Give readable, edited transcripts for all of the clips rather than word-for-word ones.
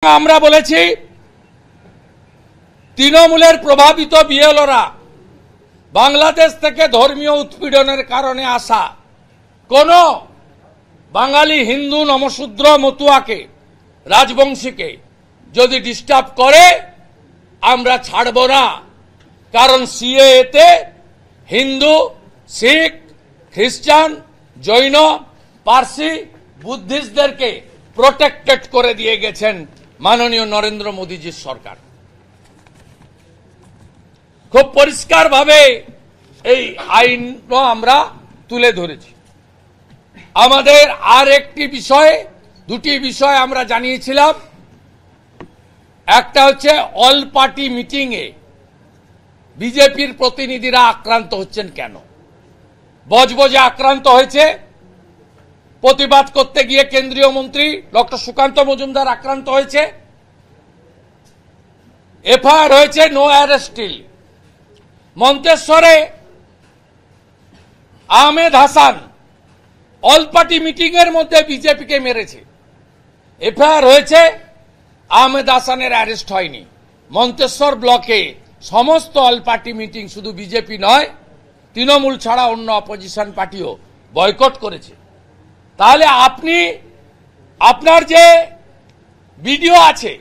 আমরা বলেছি তৃণমূলের প্রভাবিত বিএলওরা বাংলাদেশ থেকে ধর্মীয় উৎপীড়নের কারণে আসা কোন বাঙালি হিন্দু নমশূদ্র মতুয়াকে রাজবংশীকে যদি ডিস্টার্ব করে আমরা ছাড়ব না। কারণ সিএএতে হিন্দু, শিখ, খ্রিস্টান, জৈন, পার্সি, বুদ্ধিস্টদেরকে প্রোটেক্টেড করে দিয়ে গেছেন মাননীয় নরেন্দ্র মোদীজির সরকার। খুব পরিষ্কারভাবে এই আইন আমরা তুলে ধরেছি। আমাদের আর একটি বিষয়, দুটি বিষয় আমরা জানিয়েছিলাম। একটা হচ্ছে অল পার্টি মিটিংয়ে বিজেপির প্রতিনিধিরা আক্রান্ত হচ্ছেন কেন। বজবজে আক্রান্ত হয়েছে, প্রতিবাদ করতে গিয়ে কেন্দ্রীয় মন্ত্রী ডক্টর সুকান্ত মজুমদার আক্রান্ত হয়েছে, এফআইআর হয়েছে, নো অ্যারেস্ট টিল। মন্তেশ্বরে Ahmed Hasan all party meeting এর মধ্যে বিজেপিকে মেরেছে, এফআইআর হয়েছে, আহমেদ হাসানের অ্যারেস্ট হয়নি। মন্তেশ্বর ব্লকে সমস্ত অল পার্টি মিটিং শুধু বিজেপি নয়, তৃণমূল ছাড়া অন্য অপোজিশন পার্টিও বয়কট করেছে। তাহলে আপনি আপনার যে ভিডিও আছে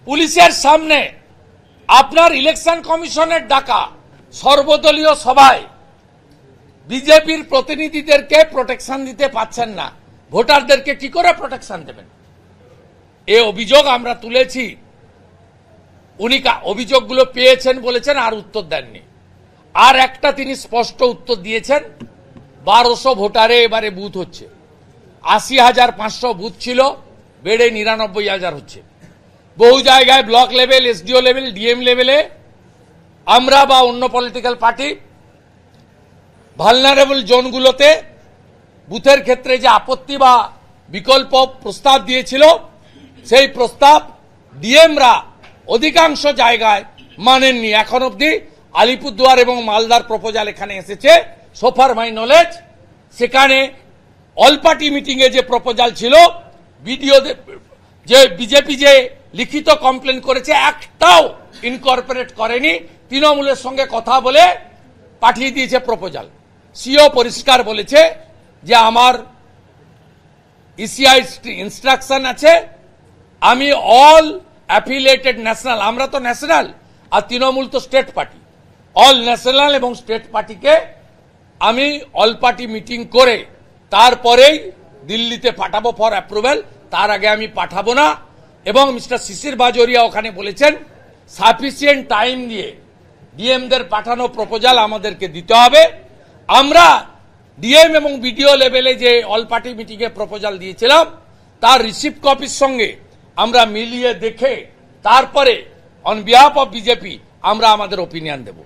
পুলিশের সামনে, আপনার ইলেকশন কমিশনের ডাকা সর্বদলীয় সভায় বিজেপির প্রতিনিধিদেরকে প্রোটেকশন দিতে পারছেন না, ভোটারদেরকে কি করে প্রোটেকশন দেবেন? এই অভিযোগ আমরা তুলেছি। উনি অভিযোগগুলো পেয়েছেন বলেছেন, আর উত্তর দেননি। আর একটা তিনি স্পষ্ট উত্তর দিয়েছেন, 1200 ভোটারে এবারে বুথ হচ্ছে। 80,500 বুথ ছিল, বেড়ে 99,000 হচ্ছে। বহু জায়গায় block level, SDO level, DM লেভেলে আমরা বা অন্য পলিটিক্যাল পার্টি ভালনারেবল জোনগুলোতে বুথের ক্ষেত্রে যে আপত্তি বা বিকল্প প্রস্তাব দিয়েছিল, সেই প্রস্তাব ডিএমরা অধিকাংশ জায়গায় মানেননি। এখন অব্দি আলিপুরদুয়ার এবং মালদার প্রপোজাল এখানে এসেছে, সোফার মাই নলেজ। সেখানে অল পার্টি মিটিং এ যে প্রপোজাল ছিল, ভিডিও যে বিজেপি যে লিখিত কমপ্লেন করেছে, একটাও ইনকর্পোরেট করেনি। তৃণমূলের সঙ্গে কথা বলে পাঠিয়ে দিয়েছে প্রপোজাল। সিও পরিষ্কার বলেছে যে আমার ইসিআই ইনস্ট্রাকশন আছে, আমি অল অ্যাফিলিয়েটেড ন্যাশনাল, আমরা তো ন্যাশনাল আর তৃণমূল তো স্টেট পার্টি, অল ন্যাশনাল এবং স্টেট পার্টিকে আমি অল পার্টি মিটিং করে তারপরেই দিল্লিতে পাঠাবো ফর অ্যাপ্রুভেল, তার আগে আমি পাঠাবো না। এবং মিস্টার শিশির বাজোরিয়া ওখানে বলেছেন সাফিসিয়েন্ট টাইম দিয়ে ডিএমদের পাঠানো প্রপোজাল আমাদেরকে দিতে হবে। আমরা ডিএম এবং বিডিও লেভেলে যে অল পার্টি মিটিংয়ে প্রপোজাল দিয়েছিলাম, তার রিসিপ্ট কপির সঙ্গে আমরা মিলিয়ে দেখে তারপরে অন বিহাফ অফ বিজেপি আমরা আমাদের ওপিনিয়ন দেব।